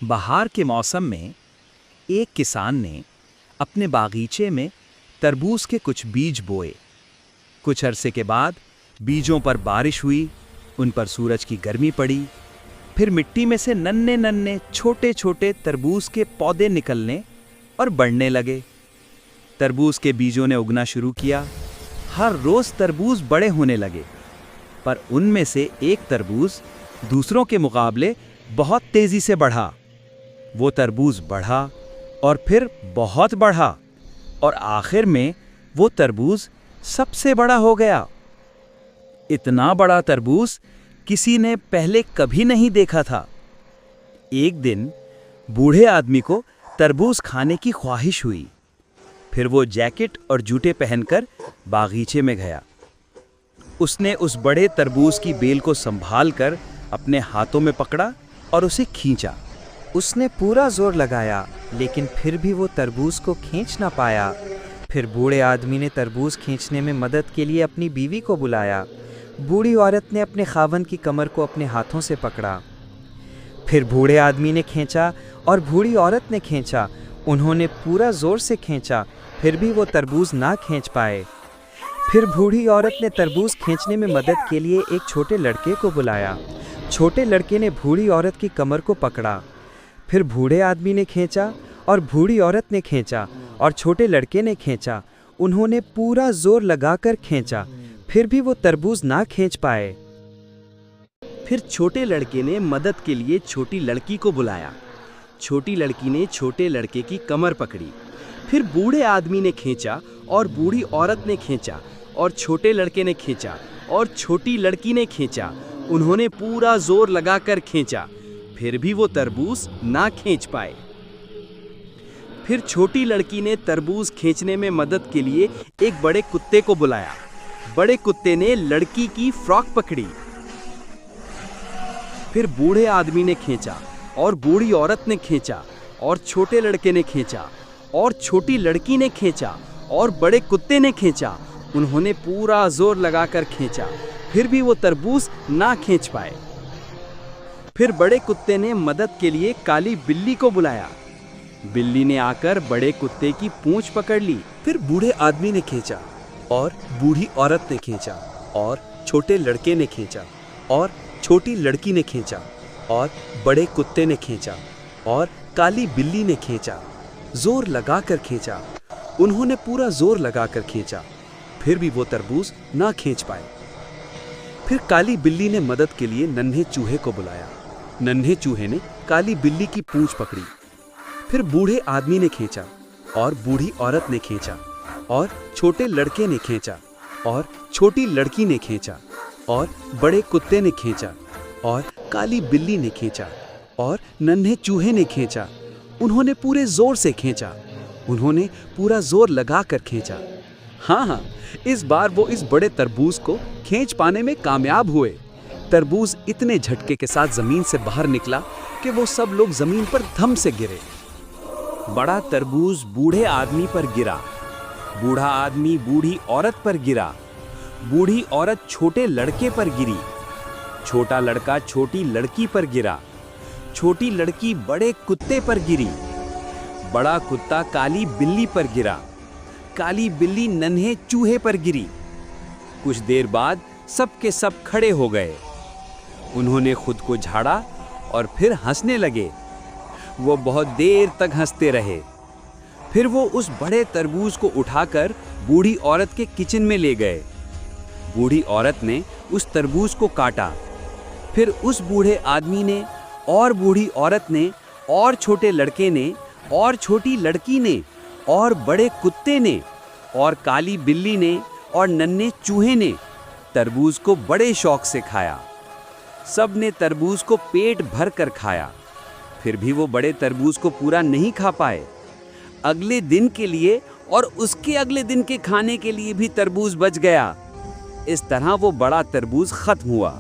बहार के मौसम में एक किसान ने अपने बागीचे में तरबूज के कुछ बीज बोए। कुछ अरसे के बाद बीजों पर बारिश हुई, उन पर सूरज की गर्मी पड़ी, फिर मिट्टी में से नन्हे नन्हे छोटे छोटे तरबूज के पौधे निकलने और बढ़ने लगे। तरबूज के बीजों ने उगना शुरू किया। हर रोज तरबूज बड़े होने लगे, पर उनमें से एक तरबूज दूसरों के मुकाबले बहुत तेजी से बढ़ा। वो तरबूज बढ़ा और फिर बहुत बढ़ा और आखिर में वो तरबूज सबसे बड़ा हो गया। इतना बड़ा तरबूज किसी ने पहले कभी नहीं देखा था। एक दिन बूढ़े आदमी को तरबूज खाने की ख्वाहिश हुई। फिर वो जैकेट और जूते पहनकर बागीचे में गया। उसने उस बड़े तरबूज की बेल को संभाल कर अपने हाथों में पकड़ा और उसे खींचा। उसने पूरा जोर लगाया, लेकिन फिर भी वो तरबूज को खींच ना पाया। फिर बूढ़े आदमी ने तरबूज खींचने में मदद के लिए अपनी बीवी को बुलाया। बूढ़ी औरत ने अपने खावन की कमर को अपने हाथों से पकड़ा। फिर बूढ़े आदमी ने खींचा और बूढ़ी औरत ने खींचा। उन्होंने पूरा जोर से खींचा, फिर भी वो तरबूज ना खींच पाए। फिर बूढ़ी औरत ने तरबूज खींचने में मदद के लिए एक छोटे लड़के को बुलाया। छोटे लड़के ने बूढ़ी औरत की कमर को पकड़ा। फिर बूढ़े आदमी ने खींचा और बूढ़ी औरत ने खींचा और छोटे लड़के ने खींचा। उन्होंने पूरा जोर लगाकर खींचा, फिर भी वो तरबूज ना खींच पाए। फिर छोटे लड़के ने मदद के लिए छोटी लड़की को बुलाया। छोटी लड़की ने छोटे लड़के की कमर पकड़ी। फिर बूढ़े आदमी ने खींचा और बूढ़ी औरत ने खींचा और छोटे लड़के ने खींचा और छोटी लड़की ने खींचा। उन्होंने पूरा जोर लगाकर खींचा, फिर भी वो तरबूज ना खींच पाए। फिर छोटी लड़की ने तरबूज खींचने में मदद के लिए एक बड़े कुत्ते को बुलाया। बड़े कुत्ते ने लड़की की फ्रॉक पकड़ी। फिर बूढ़े आदमी ने खींचा और बूढ़ी औरत ने खींचा और छोटे लड़के ने खींचा और छोटी लड़की ने खींचा और बड़े कुत्ते ने खींचा। उन्होंने पूरा जोर लगाकर खींचा, फिर भी वो तरबूज ना खींच पाए। फिर बड़े कुत्ते ने मदद के लिए काली बिल्ली को बुलाया। बिल्ली ने आकर बड़े कुत्ते की पूंछ पकड़ ली। फिर बूढ़े आदमी ने खींचा और बूढ़ी औरत ने खींचा और छोटे लड़के ने खींचा और छोटी लड़की ने खींचा और बड़े कुत्ते ने खींचा और काली बिल्ली ने खींचा। जोर लगाकर खींचा। उन्होंने पूरा जोर लगाकर खींचा, फिर भी वो तरबूज ना खींच पाए। फिर काली बिल्ली ने मदद के लिए नन्हे चूहे को बुलाया। नन्हे चूहे ने काली बिल्ली की पूंछ पकड़ी। फिर बूढ़े आदमी ने खींचा और बूढ़ी औरत ने खींचा और छोटे लड़के ने खींचा और छोटी लड़की ने खींचा और बड़े कुत्ते ने खींचा और काली बिल्ली ने खींचा और नन्हे चूहे ने खींचा। उन्होंने पूरे जोर से खींचा। उन्होंने पूरा जोर लगाकर खींचा। हाँ, इस बार वो इस बड़े तरबूज को खींच पाने में कामयाब हुए। तरबूज इतने झटके के साथ जमीन से बाहर निकला कि वो सब लोग जमीन पर धम से गिरे। बड़ा तरबूज बूढ़े आदमी पर गिरा। बूढ़ा आदमी बूढ़ी औरत पर गिरा। बूढ़ी औरत छोटे लड़के पर गिरी। छोटा लड़का छोटी लड़की पर गिरा। छोटी लड़की बड़े कुत्ते पर गिरी। बड़ा कुत्ता काली बिल्ली पर गिरा। काली बिल्ली नन्हे चूहे पर गिरी। कुछ देर बाद सब के सब खड़े हो गए। उन्होंने खुद को झाड़ा और फिर हंसने लगे। वो बहुत देर तक हंसते रहे। फिर वो उस बड़े तरबूज को उठाकर बूढ़ी औरत के किचन में ले गए। बूढ़ी औरत ने उस तरबूज को काटा। फिर उस बूढ़े आदमी ने और बूढ़ी औरत ने और छोटे लड़के ने और छोटी लड़की ने और बड़े कुत्ते ने और काली बिल्ली ने और नन्हे चूहे ने तरबूज को बड़े शौक से खाया। सब ने तरबूज को पेट भर कर खाया, फिर भी वो बड़े तरबूज को पूरा नहीं खा पाए। अगले दिन के लिए और उसके अगले दिन के खाने के लिए भी तरबूज बच गया। इस तरह वो बड़ा तरबूज खत्म हुआ।